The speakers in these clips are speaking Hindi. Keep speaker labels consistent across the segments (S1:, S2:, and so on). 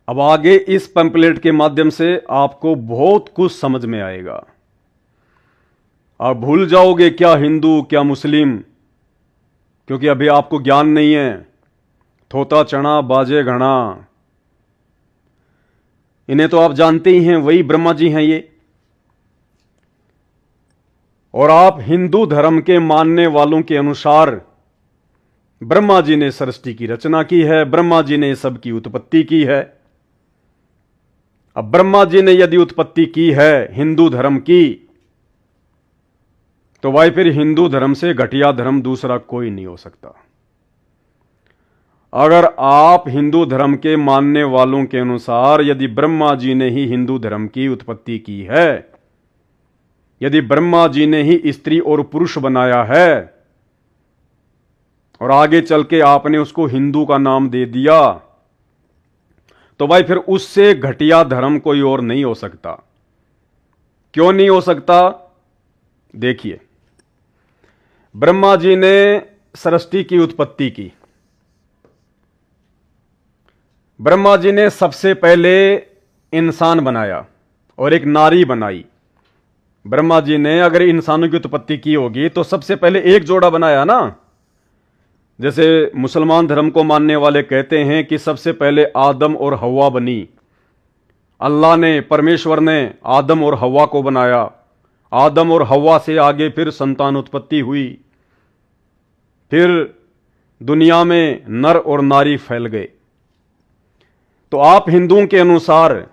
S1: अब आगे इस पैम्पलेट के माध्यम से आपको बहुत कुछ समझ में आएगा। आप भूल जाओगे क्या हिंदू क्या मुस्लिम, क्योंकि अभी आपको ज्ञान नहीं है। थोता चना बाजे घना, इन्हें तो आप जानते ही हैं, वही ब्रह्मा जी हैं ये। और आप हिंदू धर्म के मानने वालों के अनुसार ब्रह्मा जी ने सृष्टि की रचना की है, ब्रह्मा जी ने सबकी उत्पत्ति की है। अब ब्रह्मा जी ने यदि उत्पत्ति की है हिंदू धर्म की, तो भाई फिर हिंदू धर्म से घटिया धर्म दूसरा कोई नहीं हो सकता। अगर आप हिंदू धर्म के मानने वालों के अनुसार यदि ब्रह्मा जी ने ही हिंदू धर्म की उत्पत्ति की है, यदि ब्रह्मा जी ने ही स्त्री और पुरुष बनाया है, और आगे चल के आपने उसको हिंदू का नाम दे दिया, तो भाई फिर उससे घटिया धर्म कोई और नहीं हो सकता। क्यों नहीं हो सकता? देखिए, ब्रह्मा जी ने सृष्टि की उत्पत्ति की। ब्रह्मा जी ने सबसे पहले इंसान बनाया और एक नारी बनाई। ब्रह्मा जी ने अगर इंसानों की उत्पत्ति की होगी तो सबसे पहले एक जोड़ा बनाया ना। जैसे मुसलमान धर्म को मानने वाले कहते हैं कि सबसे पहले आदम और हव्वा बनी। अल्लाह ने, परमेश्वर ने आदम और हव्वा को बनाया। आदम और हव्वा से आगे फिर संतान उत्पत्ति हुई। फिर दुनिया में नर और नारी फैल गए। तो आप हिंदुओं के अनुसार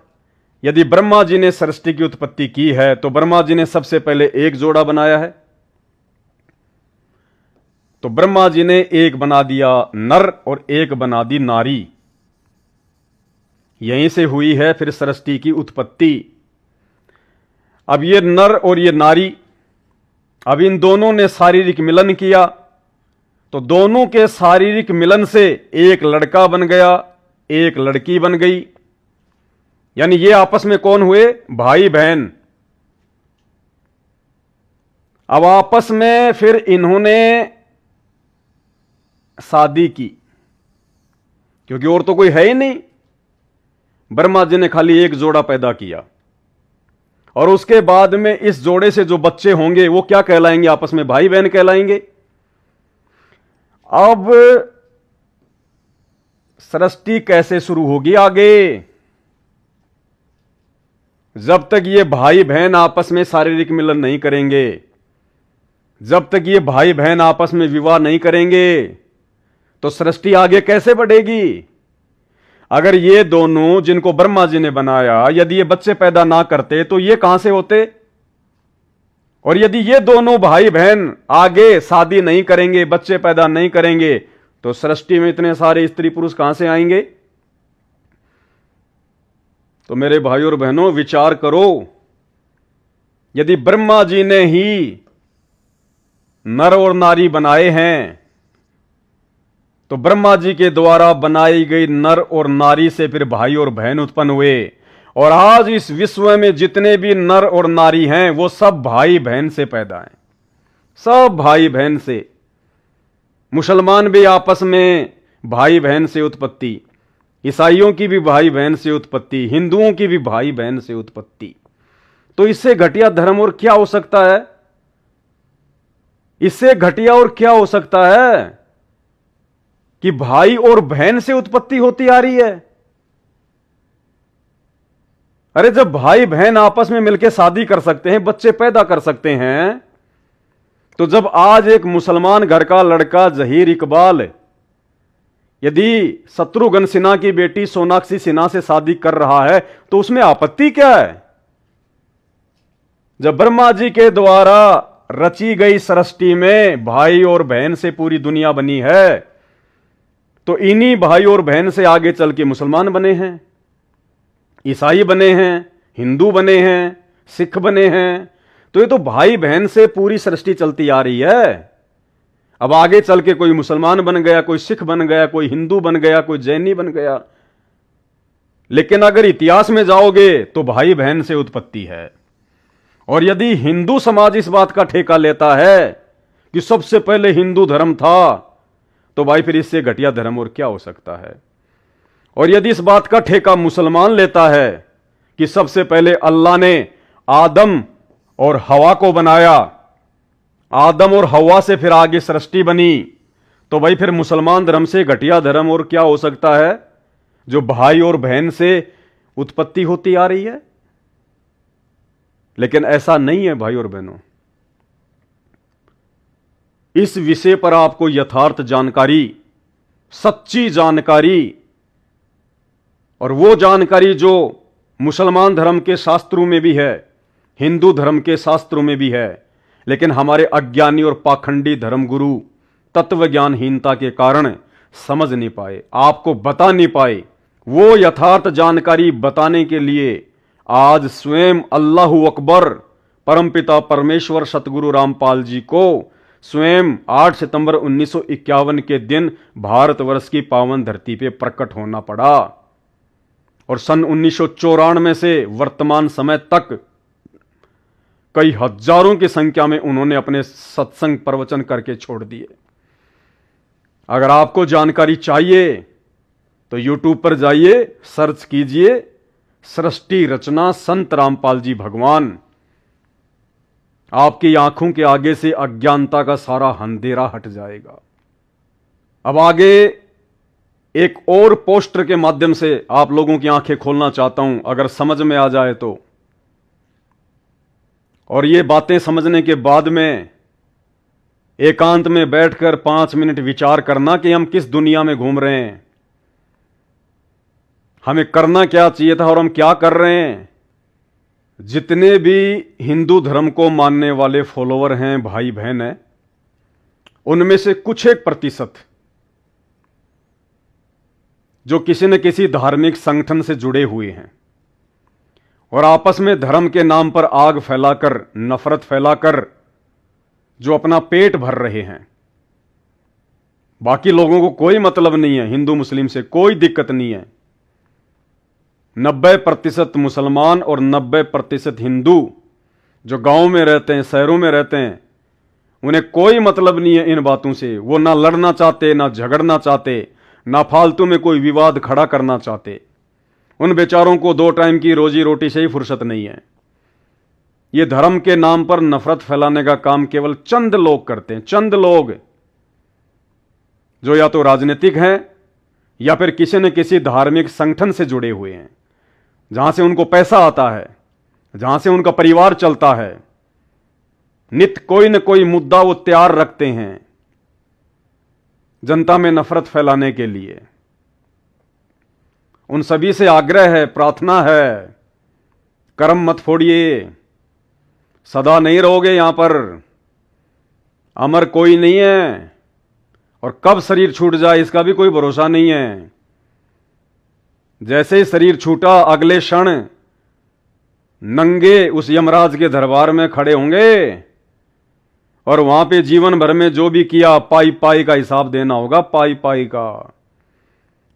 S1: यदि ब्रह्मा जी ने सृष्टि की उत्पत्ति की है तो ब्रह्मा जी ने सबसे पहले एक जोड़ा बनाया है। तो ब्रह्मा जी ने एक बना दिया नर और एक बना दी नारी। यहीं से हुई है फिर सृष्टि की उत्पत्ति। अब ये नर और ये नारी, अब इन दोनों ने शारीरिक मिलन किया, तो दोनों के शारीरिक मिलन से एक लड़का बन गया, एक लड़की बन गई। यानी ये आपस में कौन हुए? भाई बहन। अब आपस में फिर इन्होंने शादी की, क्योंकि और तो कोई है ही नहीं। ब्रह्मा जी ने खाली एक जोड़ा पैदा किया, और उसके बाद में इस जोड़े से जो बच्चे होंगे वो क्या कहलाएंगे? आपस में भाई बहन कहलाएंगे। अब सृष्टि कैसे शुरू होगी आगे? जब तक ये भाई बहन आपस में शारीरिक मिलन नहीं करेंगे, जब तक ये भाई बहन आपस में विवाह नहीं करेंगे, तो सृष्टि आगे कैसे बढ़ेगी? अगर ये दोनों जिनको ब्रह्मा जी ने बनाया यदि ये बच्चे पैदा ना करते तो ये कहां से होते? और यदि ये दोनों भाई बहन आगे शादी नहीं करेंगे, बच्चे पैदा नहीं करेंगे, तो सृष्टि में इतने सारे स्त्री पुरुष कहां से आएंगे? तो मेरे भाइयों और बहनों विचार करो, यदि ब्रह्मा जी ने ही नर और नारी बनाए हैं, तो ब्रह्मा जी के द्वारा बनाई गई नर और नारी से फिर भाई और बहन उत्पन्न हुए। और आज इस विश्व में जितने भी नर और नारी हैं वो सब भाई बहन से पैदा हैं, सब भाई बहन से। मुसलमान भी आपस में भाई बहन से उत्पत्ति, ईसाइयों की भी भाई बहन से उत्पत्ति, हिंदुओं की भी भाई बहन से उत्पत्ति। तो इससे घटिया धर्म और क्या हो सकता है? इससे घटिया और क्या हो सकता है कि भाई और बहन से उत्पत्ति होती आ रही है? अरे जब भाई बहन आपस में मिलकर शादी कर सकते हैं, बच्चे पैदा कर सकते हैं, तो जब आज एक मुसलमान घर का लड़का जहीर इकबाल यदि शत्रुघ्न सिन्हा की बेटी सोनाक्षी सिन्हा से शादी कर रहा है तो उसमें आपत्ति क्या है? जब ब्रह्मा जी के द्वारा रची गई सृष्टि में भाई और बहन से पूरी दुनिया बनी है, तो इन्हीं भाई और बहन से आगे चल के मुसलमान बने हैं, ईसाई बने हैं, हिंदू बने हैं, सिख बने हैं। तो ये तो भाई बहन से पूरी सृष्टि चलती आ रही है। अब आगे चल के कोई मुसलमान बन गया, कोई सिख बन गया, कोई हिंदू बन गया, कोई जैनी बन गया, लेकिन अगर इतिहास में जाओगे तो भाई बहन से उत्पत्ति है। और यदि हिंदू समाज इस बात का ठेका लेता है कि सबसे पहले हिंदू धर्म था, तो भाई फिर इससे घटिया धर्म और क्या हो सकता है? और यदि इस बात का ठेका मुसलमान लेता है कि सबसे पहले अल्लाह ने आदम और हवा को बनाया, आदम और हवा से फिर आगे सृष्टि बनी, तो भाई फिर मुसलमान धर्म से घटिया धर्म और क्या हो सकता है जो भाई और बहन से उत्पत्ति होती आ रही है। लेकिन ऐसा नहीं है भाई और बहनों। इस विषय पर आपको यथार्थ जानकारी, सच्ची जानकारी, और वो जानकारी जो मुसलमान धर्म के शास्त्रों में भी है, हिंदू धर्म के शास्त्रों में भी है, लेकिन हमारे अज्ञानी और पाखंडी धर्मगुरु तत्व ज्ञानहीनता के कारण समझ नहीं पाए, आपको बता नहीं पाए। वो यथार्थ जानकारी बताने के लिए आज स्वयं अल्लाहु अकबर परमपिता परमेश्वर सतगुरु रामपाल जी को स्वयं 8 सितंबर 1951 के दिन भारतवर्ष की पावन धरती पे प्रकट होना पड़ा। और सन 1994 से वर्तमान समय तक कई हजारों की संख्या में उन्होंने अपने सत्संग प्रवचन करके छोड़ दिए। अगर आपको जानकारी चाहिए तो YouTube पर जाइए, सर्च कीजिए सृष्टि रचना संत रामपाल जी भगवान। आपकी आंखों के आगे से अज्ञानता का सारा अंधेरा हट जाएगा। अब आगे एक और पोस्टर के माध्यम से आप लोगों की आंखें खोलना चाहता हूं, अगर समझ में आ जाए तो। और ये बातें समझने के बाद में एकांत में बैठकर 5 मिनट विचार करना कि हम किस दुनिया में घूम रहे हैं, हमें करना क्या चाहिए था और हम क्या कर रहे हैं। जितने भी हिंदू धर्म को मानने वाले फॉलोवर हैं, भाई बहन हैं, उनमें से कुछ एक प्रतिशत जो किसी न किसी धार्मिक संगठन से जुड़े हुए हैं और आपस में धर्म के नाम पर आग फैलाकर, नफरत फैलाकर जो अपना पेट भर रहे हैं। बाकी लोगों को कोई मतलब नहीं है, हिंदू मुस्लिम से कोई दिक्कत नहीं है। 90% मुसलमान और 90% हिंदू जो गांव में रहते हैं, शहरों में रहते हैं, उन्हें कोई मतलब नहीं है इन बातों से। वो ना लड़ना चाहते, ना झगड़ना चाहते, ना फालतू में कोई विवाद खड़ा करना चाहते। उन बेचारों को 2 टाइम की रोजी रोटी से ही फुर्सत नहीं है। ये धर्म के नाम पर नफरत फैलाने का काम केवल चंद लोग करते हैं, चंद लोग जो या तो राजनीतिक हैं या फिर किसी न किसी धार्मिक संगठन से जुड़े हुए हैं, जहां से उनको पैसा आता है, जहां से उनका परिवार चलता है। नित्य कोई न कोई मुद्दा वो तैयार रखते हैं जनता में नफरत फैलाने के लिए। उन सभी से आग्रह है, प्रार्थना है, कर्म मत फोड़िए, सदा नहीं रहोगे यहां पर, अमर कोई नहीं है, और कब शरीर छूट जाए इसका भी कोई भरोसा नहीं है। जैसे ही शरीर छूटा अगले क्षण नंगे उस यमराज के दरबार में खड़े होंगे और वहां पे जीवन भर में जो भी किया पाई पाई का हिसाब देना होगा, पाई पाई का।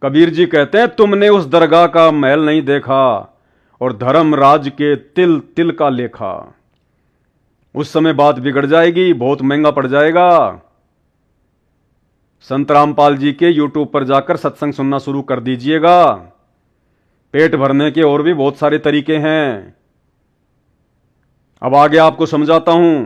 S1: कबीर जी कहते हैं, तुमने उस दरगाह का महल नहीं देखा और धर्मराज के तिल तिल का लेखा। उस समय बात बिगड़ जाएगी, बहुत महंगा पड़ जाएगा। संत रामपाल जी के YouTube पर जाकर सत्संग सुनना शुरू कर दीजिएगा। पेट भरने के और भी बहुत सारे तरीके हैं। अब आगे आपको समझाता हूं।